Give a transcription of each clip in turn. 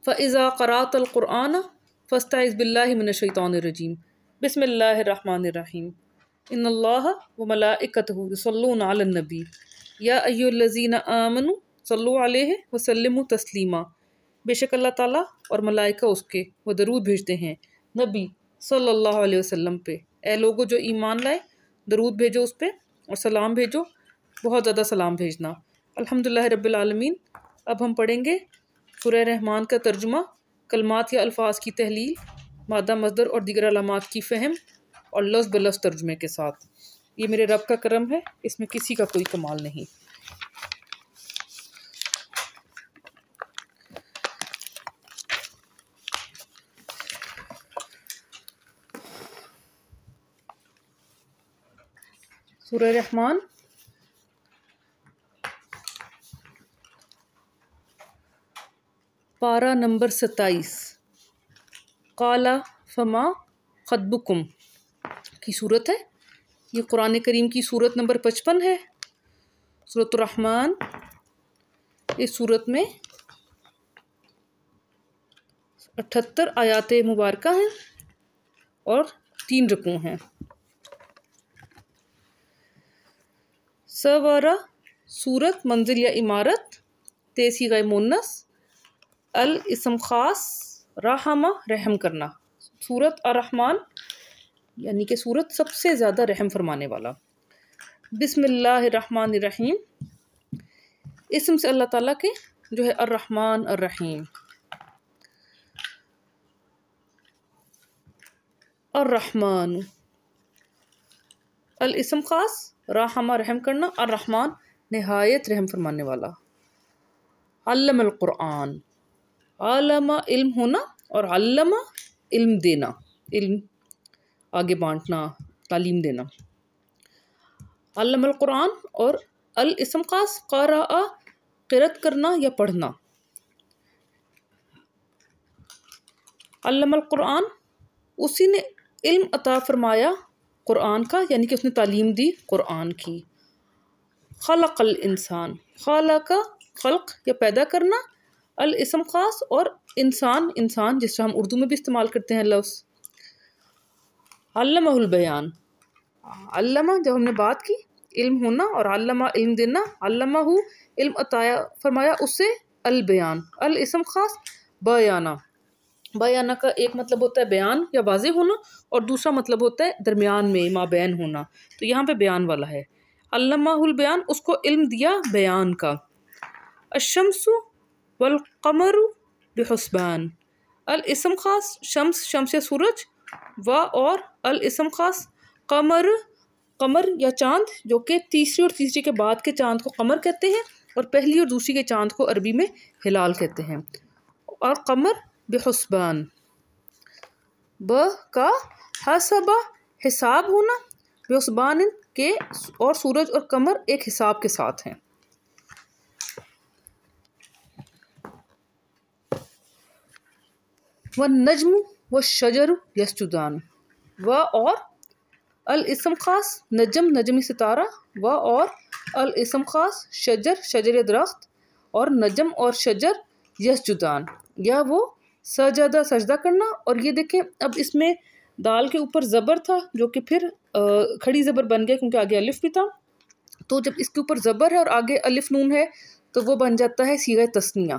فَإِذَا قَرَأْتَ الْقُرْآنَ فَاسْتَعِذْ بِاللَّهِ مِنَ الشَّيْطَانِ الرَّجِيمِ بسم اللہ الرحمن الرحیم ان اللہ وملائکتہ یصلون علی النبی یا ایھا الذین آمنوا صلوا علیہ وسلموا تسلیما۔ بے شک اللہ تعالیٰ اور ملائکہ اس کے وہ درود بھیجتے ہیں نبی صلی اللہ علیہ وسلم پہ۔ اے لوگو جو ایمان لائے درود بھیجو اس پہ اور سلام بھیجو، بہت زیادہ سلام بھیجنا۔ الحمدللہ رب العالمین۔ اب ہم پڑھیں گے سورہ رحمان کا ترجمہ، کلمات یا الفاظ کی تحلیل، مادہ مصدر اور دیگر علامات کی فہم اور لفظ بلفظ ترجمے کے ساتھ۔ یہ میرے رب کا کرم ہے، اس میں کسی کا کوئی کمال نہیں۔ سورہ رحمان پارہ نمبر 27 قال فما خطبکم کی صورت ہے۔ یہ قرآن کریم کی صورت نمبر 55 ہے، سورۃ الرحمن۔ اس صورت میں 78 آیات مبارکہ ہیں اور 3 رکوع ہیں۔ سورہ صورت منزل یا عمارت، صیغہ مؤنث، الاسم خاص، رحمہ رحم کرنا۔ سورت الرحمن یعنی کہ سورت سب سے زیادہ رحم فرمانے والا۔ بسم اللہ الرحمن الرحیم، اسم سے اللہ تعالیٰ کے جو ہے الرحمن الرحیم۔ الرحمن الاسم خاص، رحمہ رحم کرنا، الرحمن نہایت رحم فرمانے والا۔ علم القرآن، علامہ علم ہونا اور علامہ علم دینا، علم آگے بانٹنا، تعلیم دینا۔ علم القرآن اور الاسم خاص، قرأ قرأت کرنا یا پڑھنا۔ علم القرآن اسی نے علم عطا فرمایا قرآن کا، یعنی کہ اس نے تعلیم دی قرآن کی۔ خلق الانسان، خلق خلق یا پیدا کرنا، الاسم خاص اور انسان انسان جس سے ہم اردو میں بھی استعمال کرتے ہیں لفظ۔ علمہ البیان، علمہ جب ہم نے بات کی علم ہونا اور علمہ علم دینا، علمہ علم عطا فرمایا اس سے البیان، الاسم خاص بیانہ۔ بیانہ کا ایک مطلب ہوتا ہے بیان یا واضح ہونا اور دوسرا مطلب ہوتا ہے درمیان میں مابین ہونا، تو یہاں پہ بیان والا ہے۔ علمہ البیان، اس کو علم دیا بیان کا۔ الشمس والقمر بحسبان، الاسم خاص شمس، شمس سورج، و اور الاسم خاص قمر، قمر یا چاند، جو کہ تیسری اور تیسری کے بعد کے چاند کو قمر کہتے ہیں اور پہلی اور دوسری کے چاند کو عربی میں ہلال کہتے ہیں۔ اور قمر بحسبان، ب کا حسب حساب ہونا، بحسبان کے، اور سورج اور قمر ایک حساب کے ساتھ ہیں۔ والنجم والشجر یسجدان، و اور الاسم خاص نجم نجمی ستارہ، و اور الاسم خاص شجر شجر درخت، اور نجم اور شجر یسجدان یا وہ سجدہ سجدہ کرنا۔ اور یہ دیکھیں اب اس میں دال کے اوپر زبر تھا جو کہ پھر کھڑی زبر بن گیا کیونکہ آگے الف بھی تھا، تو جب اس کے اوپر زبر ہے اور آگے الف نون ہے تو وہ بن جاتا ہے صیغہ تثنیہ۔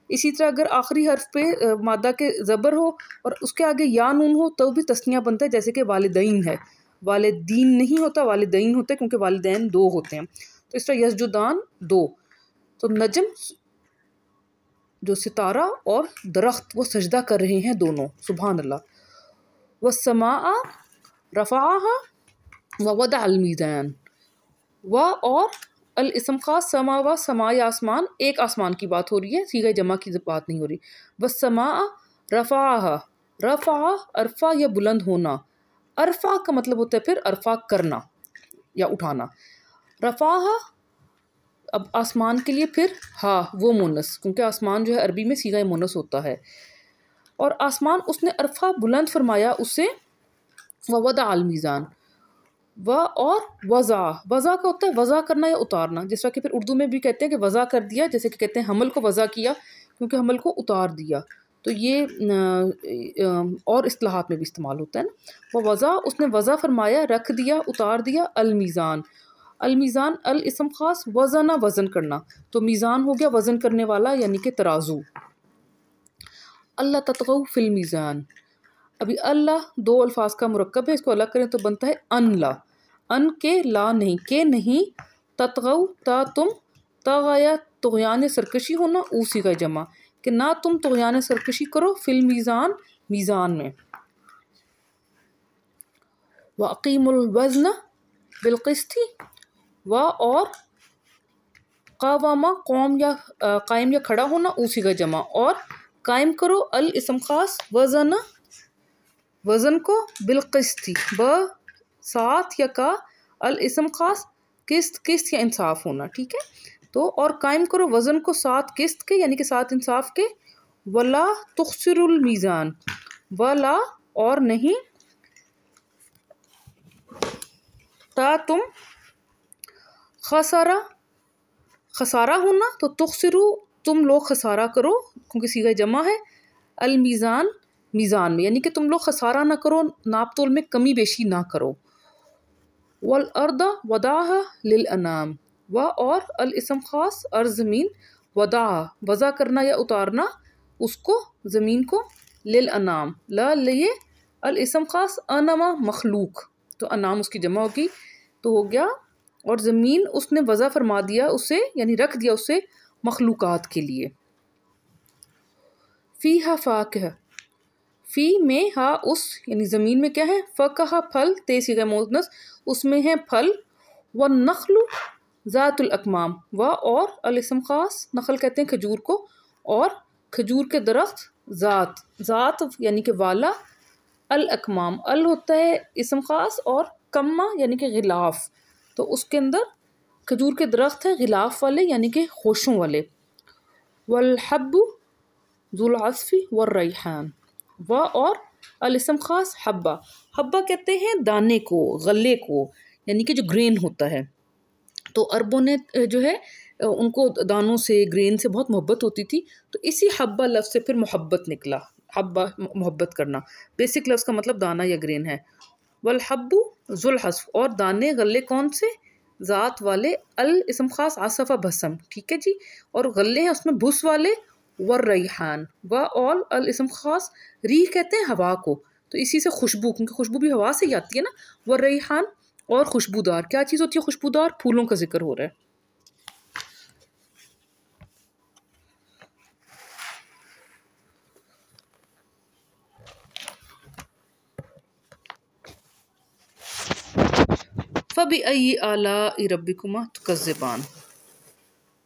اسی طرح اگر آخری حرف پہ مادہ کے زبر ہو اور اس کے آگے یا نون ہو تو بھی تثنیہ بنتا ہے، جیسے کہ والدین ہے، والدین نہیں ہوتا، والدین ہوتا ہے کیونکہ والدین 2 ہوتے ہیں، تو اس طرح یسجدان 2۔ تو نجم جو ستارہ اور درخت وہ سجدہ کر رہے ہیں دونوں، سبحان اللہ۔ والسماء رفعها ووضع الميزان، و اور الاسم خاص سما، و سما یا آسمان، ایک آسمان کی بات ہو رہی ہے، صیغہ جمع کی بات نہیں ہو رہی۔ والسماء رفعها، رفع ارفع یا بلند ہونا، ارفع کا مطلب ہوتا ہے پھر ارفع کرنا یا اٹھانا۔ رفعها اب آسمان کے لیے پھر ہا وہ مونس، کیونکہ آسمان جو ہے عربی میں صیغہ مونس ہوتا ہے، اور آسمان اس نے ارفع بلند فرمایا اس سے۔ ووضع المیزان، و اور وضع، وضع کا ہوتا ہے وضع کرنا یا اتارنا، جس طرح کہ پھر اردو میں بھی کہتے ہیں کہ وضع کر دیا، جیسے کہ کہتے ہیں حمل کو وضع کیا، کیونکہ حمل کو اتار دیا۔ تو یہ اور اصطلاحات میں بھی استعمال ہوتا ہے نا. وہ وضع اس نے وضع فرمایا، رکھ دیا، اتار دیا، المیزان المیزان الاسم خاص، وزن وزن کرنا، تو میزان ہو گیا وزن کرنے والا یعنی کہ ترازو. اللہ تطغوا فی المیزان، ابھی اللہ دو الفاظ کا مرکب ہے، اس کو الگ کریں تو بنتا ہے ان لا، ان کے لا نہیں، کے نہیں، تطغوا تا تم، طغیا طغیان سرکشی ہونا، اوسی کا جمع کہ نہ تم طغیان سرکشی کرو، فی المیزان میزان میں. وَأَقِیمُوا الْوَزْنَ بِالْقِسْطِ، و اور قواما قوم یا قائم یا کھڑا ہونا، اوسی کا جمع، اور قائم کرو الاسم خاص وزن وزن کو، بالقسط ب ساتھ یا کا، الاسم خاص قسط قسط یا انصاف ہونا. ٹھیک ہے، تو اور قائم کرو وزن کو ساتھ قسط کے یعنی کہ ساتھ انصاف کے. ولا تخسروا المیزان، ولا اور نہیں، تا تم خسارہ خسارہ ہونا، تو تخسرو تم لوگ خسارہ کرو کیونکہ صیغہ جمع ہے، المیزان میزان میں یعنی کہ تم لوگ خسارہ نہ کرو، ناپ تول میں کمی بیشی نہ کرو. والارض وضعها للانام، و اور الاسم خاص ارض زمین، وضعها وضع کرنا یا اتارنا اس کو زمین کو، للانام لا لیے، الاسم خاص انما مخلوق، تو انام اس کی جمع ہوگی تو ہو گیا، اور زمین اس نے وضع فرما دیا اسے یعنی رکھ دیا اسے مخلوقات کے لیے. فیہا فاکہہ، فی میں ہا اس یعنی زمین میں کیا ہے، فقہ پھل، تے صیغہ مؤنث اس میں ہے پھل، والنخل ذات الاکمام، و اور الاسم خاص نخل کہتے ہیں کھجور کو، اور کھجور کے درخت، ذات ذات یعنی کہ والا، الاکمام ال ہوتا ہے اسم خاص اور کما یعنی کہ غلاف، تو اس کے اندر کھجور کے درخت ہیں غلاف والے یعنی کہ خوشوں والے. والحب ذو العصف والریحان، و اور الاسم خاص حبہ، حبہ کہتے ہیں دانے کو، غلے کو یعنی کہ جو گرین ہوتا ہے. تو عربوں نے جو ہے ان کو دانوں سے گرین سے بہت محبت ہوتی تھی، تو اسی حبہ لفظ سے پھر محبت نکلا، حبہ محبت کرنا، بیسک لفظ کا مطلب دانہ یا گرین ہے. والحب ذو العصف اور دانے غلے کون سے، ذات والے، الاسم خاص عصفہ بھسم، ٹھیک ہے جی، اور غلے ہیں اس میں بھس والے، والریحان و اور الاسم خاص ریح کہتے ہیں ہوا کو، تو اسی سے خوشبو کیونکہ خوشبو بھی ہوا سے ہی آتی ہے نا، والریحان اور خوشبودار، کیا چیز ہوتی ہے خوشبودار، پھولوں کا ذکر ہو رہا ہے. فَبِأَيِّ آلَاءِ رَبِّكُمَا تُكَذِّبَانِ،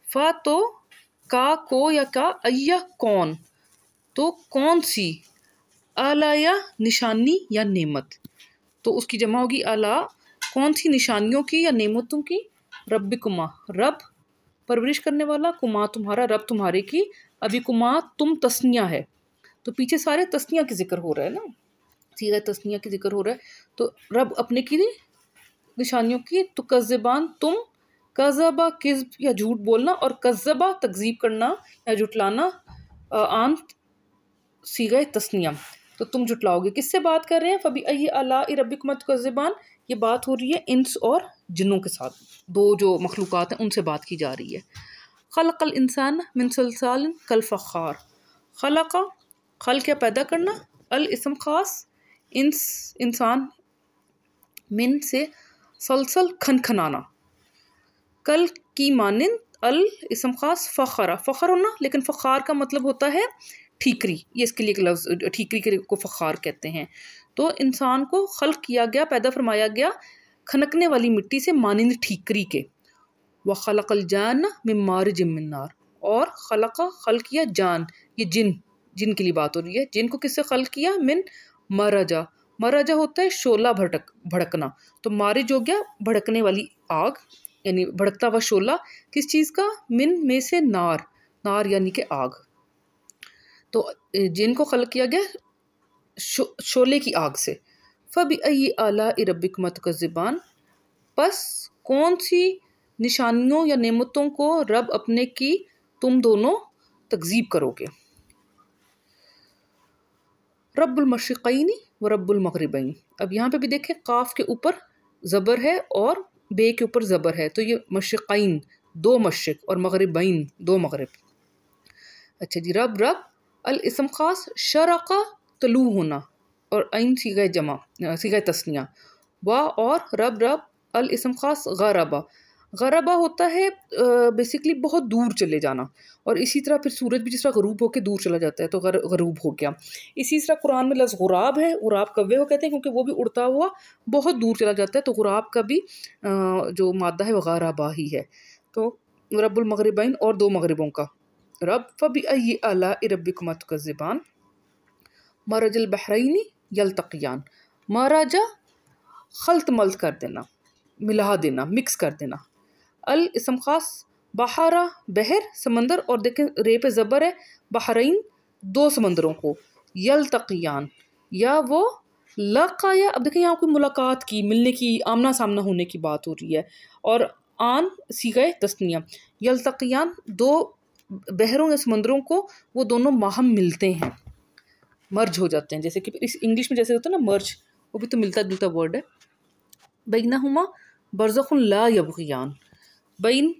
فا تو کا کو یا کا، ایہ کون، تو کون سی، آلا یا نشانی یا نعمت، تو اس کی جمع ہوگی آلا، کون سی نشانیوں کی یا نعمتوں کی، ربکما رب پرورش کرنے والا، کما تمہارا رب تمہارے کی، ابھی کما تم تسنیہ ہے، تو پیچھے سارے تسنیہ کی ذکر ہو رہا ہے نا، صیغہ تسنیہ کی ذکر ہو رہا ہے، تو رب اپنے کی نشانیوں کی، تکذبان تم، کذبہ کذب یا جھوٹ بولنا، اور کذبہ تکذیب کرنا یا جھٹلانا، عام صیغہ تسنیہ، تو تم جھٹلاؤ گے، کس سے بات کر رہے ہیں، فَبِأَيِّ آلَاءِ رَبِّكُمَا تُكَذِّبَانِ، یہ بات ہو رہی ہے انس اور جنوں کے ساتھ، دو جو مخلوقات ہیں ان سے بات کی جا رہی ہے. خلق الانسان من صلصال کالفخار، خلق خلق یا پیدا کرنا، الاسم خاص انسان، من سے، سلسل کھنکھنانا، کل کی مانند، الاسم خاص فخرہ فخر ہونا، لیکن فخار کا مطلب ہوتا ہے ٹھیکری، یہ اس کے لیے ایک لفظ ٹھیکری کو فخار کہتے ہیں. تو انسان کو خلق کیا گیا، پیدا فرمایا گیا کھنکنے والی مٹی سے مانند ٹھیکری کے. وَخَلَقَ الْجَانَّ مِن مَارِجٍ مِّن نَار، اور خلق کیا جان، یہ جن کے لیے بات ہو رہی ہے، جن کو کس سے خلق کیا، من مرجا، مرجا ہوتا ہے شعلہ بھڑکنا، تو مارج ہو گیا بھڑکنے والی آگ، یعنی بھڑکتا ہوا شعلہ، کس چیز کا، من میں سے، نار نار یعنی کہ آگ، تو جن کو خلق کیا گیا شعلے کی آگ سے. فَبِأَيِّ آلَاءِ رَبِّكُمَا تُكَذِّبَانِ، پس کون سی نشانیوں یا نعمتوں کو رب اپنے کی تم دونوں تکذیب کرو گے. رب المشرقین و رب المغربین. اب یہاں پہ بھی دیکھیں قاف کے اوپر زبر ہے اور بے کے اوپر زبر ہے، تو یہ مشرقین دو مشرق اور مغربین دو مغرب. اچھا جی. رب الاسم خاص شرقہ طلوع ہونا اور عین صیغہ جمع صیغہ تثنیہ. وا اور رب الاسم خاص غربہ ہوتا ہے بیسیکلی بہت دور چلے جانا، اور اسی طرح پھر سورج بھی جس طرح غروب ہو کے دور چلا جاتا ہے تو غروب ہو گیا. اسی طرح قرآن میں لفظ غراب ہے، غراب کوے کو کہتے ہیں کیونکہ وہ بھی اڑتا ہوا بہت دور چلا جاتا ہے، تو غراب کا بھی جو مادہ ہے وہ غرابہ ہی ہے. تو رب المغربین اور دو مغربوں کا. رب فبأی آلاء ربکما تکذبان. مرج البحرین یلتقیان. مراجا خلط ملط کر دینا، ملا دینا، مکس کر دینا. الاسم خاص بحارہ بحر سمندر، اور دیکھیں رے پہ زبر ہے، بحرین دو سمندروں کو. یلتقیان یا وہ لقایا، اب دیکھیں یہاں کوئی ملاقات کی، ملنے کی، آمنا سامنا ہونے کی بات ہو رہی ہے، اور آن صیغہ تثنیہ. یلتقیان دو بحروں یا سمندروں کو وہ دونوں ماہم ملتے ہیں، مرج ہو جاتے ہیں. جیسے کہ اس انگلش میں جیسے ہوتا ہے نا مرج، وہ بھی تو ملتا جلتا ورڈ ہے. بینہما برزخ لا یبغیان. بین،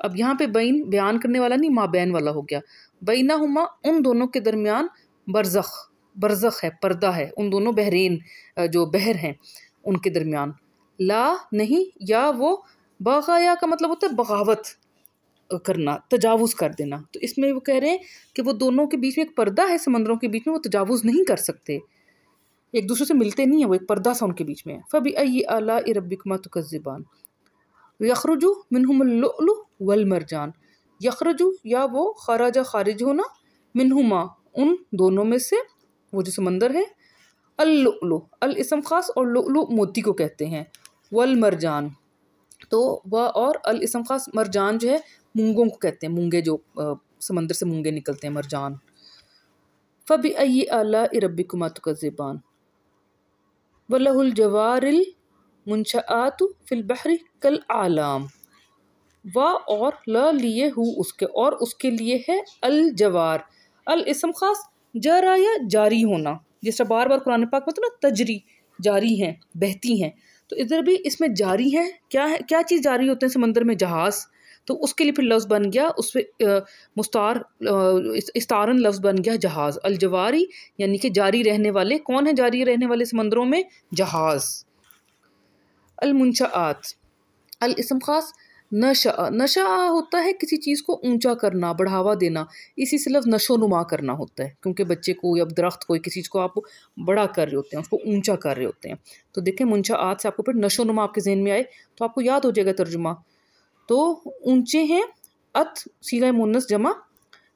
اب یہاں پہ بین بیان کرنے والا نہیں، مابین والا ہو گیا. بینہما ان دونوں کے درمیان برزخ ہے، پردہ ہے، ان دونوں بحرین جو بحر ہیں ان کے درمیان. لا نہیں، یا وہ بغایا کا مطلب ہوتا ہے بغاوت کرنا، تجاوز کر دینا. تو اس میں وہ کہہ رہے ہیں کہ وہ دونوں کے بیچ میں ایک پردہ ہے، سمندروں کے بیچ میں، وہ تجاوز نہیں کر سکتے، ایک دوسرے سے ملتے نہیں ہیں، وہ ایک پردہ سا ان کے بیچ میں ہے. فبأی آلاء ربکما تکذبان. یخرج منہم اللؤلؤ والمرجان. یخرج یا وہ خرج خارج ہونا، منہما ان دونوں میں سے، وہ جو سمندر ہے. اللؤلؤ الاسم خاص اور لؤلؤ موتی کو کہتے ہیں. والمرجان تو وہ اور الاسم خاص مرجان جو ہے مونگوں کو کہتے ہیں، مونگے جو سمندر سے مونگے نکلتے ہیں، مرجان. فبأی آلاء ربکما تکذبان. وَلَهُ الْجَوَارِ الْمُنْشَآتُ فِي الْبَحْرِ كَالْأَعْلَامِ. اور لا لیے ہو اس کے، اور اس کے لیے ہے الجوار الاسم خاص جرا یا جاری ہونا، جس طرح بار بار قرآن پاک میں تو نا تجری جاری ہیں، بہتی ہیں، تو ادھر بھی اس میں جاری ہے. کیا چیز جاری ہوتے ہیں سمندر میں؟ جہاز. تو اس کے لیے پھر لفظ بن گیا، اس پہ استارن لفظ بن گیا جہاز. الجواری یعنی کہ جاری رہنے والے. کون ہیں جاری رہنے والے سمندروں میں؟ جہاز. المنشآت الاسم خاص نشا ہوتا ہے کسی چیز کو اونچا کرنا، بڑھاوا دینا، اسی سے لفظ نشو نما کرنا ہوتا ہے، کیونکہ بچے کو یا درخت کو کسی چیز کو آپ بڑا کر رہے ہوتے ہیں، اس کو اونچا کر رہے ہوتے ہیں. تو دیکھیں منشآت سے آپ کو پھر نشو نما آپ کے ذہن میں آئے تو آپ کو یاد ہو جائے گا ترجمہ. تو اونچے ہیں، صیغہ مؤنث جمع،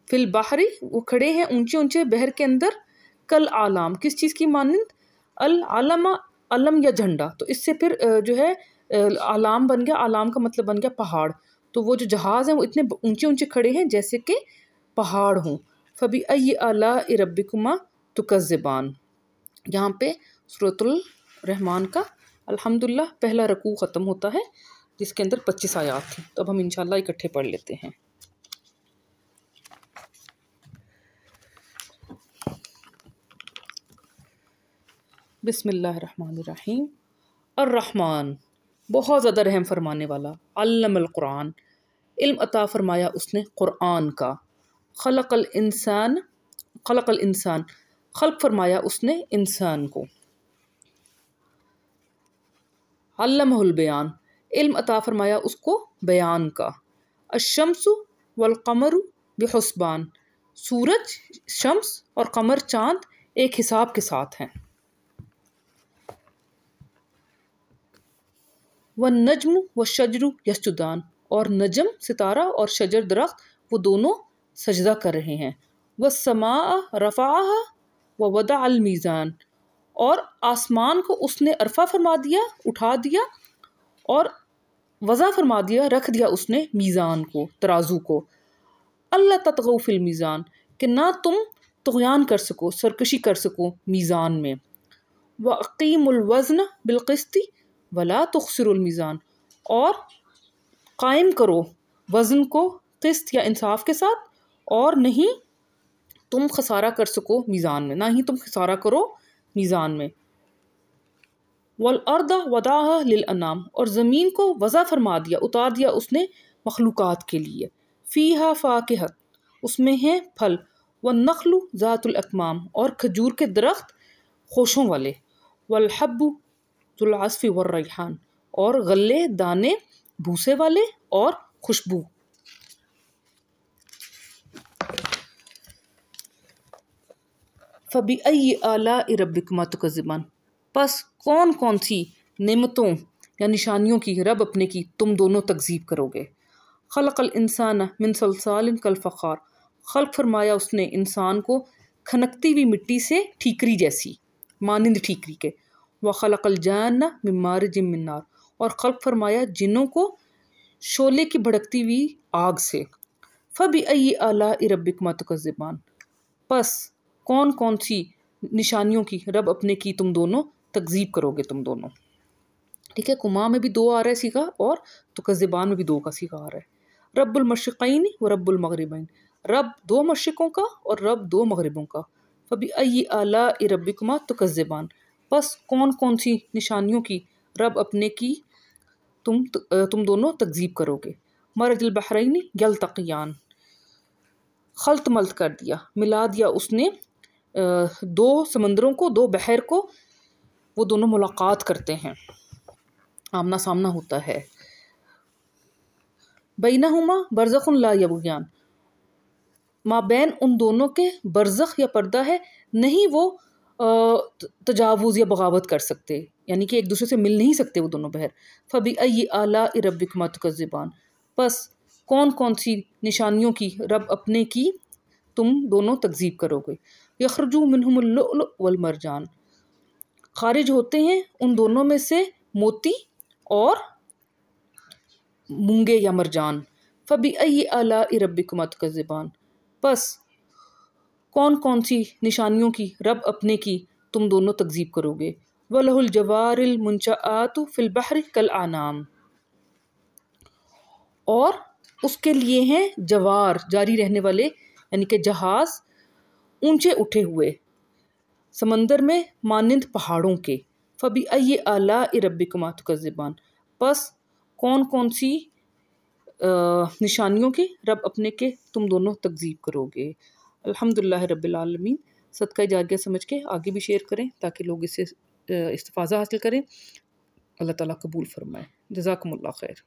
فی البحر وہ کھڑے ہیں اونچے اونچے بحر کے اندر، کل اعلام کس چیز کی مانند؟ العلم علم یا جھنڈا. تو اس سے پھر جو ہے علام بن گیا، علام کا مطلب بن گیا پہاڑ. تو وہ جو جہاز ہیں وہ اتنے اونچے اونچے کھڑے ہیں جیسے کہ پہاڑ ہوں. فبأی آلاء ربکما تکذبان. یہاں پہ سورۃ الرحمن کا الحمدللہ پہلا رکوع ختم ہوتا ہے، جس کے اندر 25 آیات تھیں. تو اب ہم انشاءاللہ اکٹھے پڑھ لیتے ہیں. بسم اللہ الرحمن الرحیم. الرحمن بہت زیادہ رحم فرمانے والا. علم القرآن علم عطا فرمایا اس نے قرآن کا. خلق الانسان خلق فرمایا اس نے انسان کو. علمہ البیان علم عطا فرمایا اس کو بیان کا. الشمس والقمر بحسبان سورج شمس اور قمر چاند ایک حساب کے ساتھ ہیں. والنجم والشجر یسجدان اور نجم ستارہ اور شجر درخت وہ دونوں سجدہ کر رہے ہیں. والسماء رفعها ووضع المیزان اور آسمان کو اس نے ارفع فرما دیا، اٹھا دیا، اور وضع فرما دیا، رکھ دیا اس نے میزان کو، ترازو کو. اللہ تطغوا فی المیزان کہ نہ تم طغیان کر سکو، سرکشی کر سکو میزان میں. وَأَقِیمُوا الْوَزْنَ بِالْقِسْطِ وَلَا تُخْسِرُوا الْمِيزَانَ اور قائم کرو وزن کو قسط یا انصاف کے ساتھ، اور نہیں تم خسارہ کر سکو میزان میں، نہ ہی تم خسارہ کرو میزان میں۔ والارض وضعها للانام، اور زمین کو وضع فرما دیا، اتار دیا اس نے مخلوقات کے لیے۔ فیہا فاکہۃ، اس میں ہیں پھل، والنخل ذات الاکمام، اور کھجور کے درخت خوشوں والے، والحب ذو العصف والریحان، اور غلے دانے بھوسے والے اور خوشبو۔ فَبِأَيِّ آلَاءِ رَبِّكُمَا تُكَذِّبَانِ، پس کون کون سی نعمتوں یا نشانیوں کی رب اپنے کی تم دونوں تکذیب کرو گے۔ خلق الانسان من صلصال کالفخار، خلق فرمایا اس نے انسان کو کھنکتی ہوئی مٹی سے ٹھیکری جیسی، مانند ٹھیکری کے۔ وخلق الجان من مارج من نار، اور خلق فرمایا جنوں کو شعلے کی بھڑکتی ہوئی آگ سے۔ فَبِأَيِّ آلَاءِ رَبِّكُمَا تُكَذِّبَانِ، پس کون کون سی نشانیوں کی رب اپنے کی تم دونوں تکذیب کرو گے تم دونوں۔ ٹھیک ہے، کما میں بھی 2 آ رہا ہے سیغہ، اور تکذبان میں بھی 2 کا سیغہ آ رہا ہے۔ رب المشرقین و رب المغربین، رب 2 مشرقوں کا اور رب 2 مغربوں کا۔ فَبِأَيِّ آلَاءِ رَبِّكُمَا تُكَذِّبَانِ، پس کون کون سی نشانیوں کی رب اپنے کی تم دونوں تکذیب کرو گے۔ مرج البحرین یلتقیان، خلط ملط کر دیا، ملا دیا اس نے 2 سمندروں کو، 2 بحر کو، وہ دونوں ملاقات کرتے ہیں، آمنا سامنا ہوتا ہے۔ بینہما برزخ لا یبغیان، مابین ان دونوں کے برزخ یا پردہ ہے، نہیں وہ تجاوز یا بغاوت کر سکتے، یعنی کہ ایک دوسرے سے مل نہیں سکتے وہ دونوں بحر۔ فَبِأَيِّ آلَاءِ رَبِّكُمَا تُكَذِّبَانِ، پس کون کون سی نشانیوں کی رب اپنے کی تم دونوں تکذیب کرو گے۔ یخرج منہم اللؤلؤ والمرجان، خارج ہوتے ہیں ان دونوں میں سے موتی اور مونگے یا مرجان۔ فَبِأَيِّ آلَاءِ رَبِّكُمَا تُكَذِّبَانِ، پس کون کون سی نشانیوں کی رب اپنے کی تم دونوں تکذیب کرو گے۔ وَلَهُ الْجَوَارِ الْمُنشَآتُ فِي الْبَحْرِ كَالْأَعْلَامِ، اور اس کے لیے ہیں جوار، جاری رہنے والے، یعنی کہ جہاز اونچے اٹھے ہوئے سمندر میں مانند پہاڑوں کے۔ فَبِأَيِّ آلَاءِ رَبِّكُمَا تُكَذِّبَانِ، پس کون کون سی نشانیوں کی رب اپنے کے تم دونوں تکذیب کرو گے۔ الحمدللہ رب العالمین۔ صدقہ جاریہ سمجھ کے آگے بھی شیئر کریں تاکہ لوگ اس سے استفادہ حاصل کریں۔ اللہ تعالیٰ قبول فرمائے۔ جزاکم اللہ خیر۔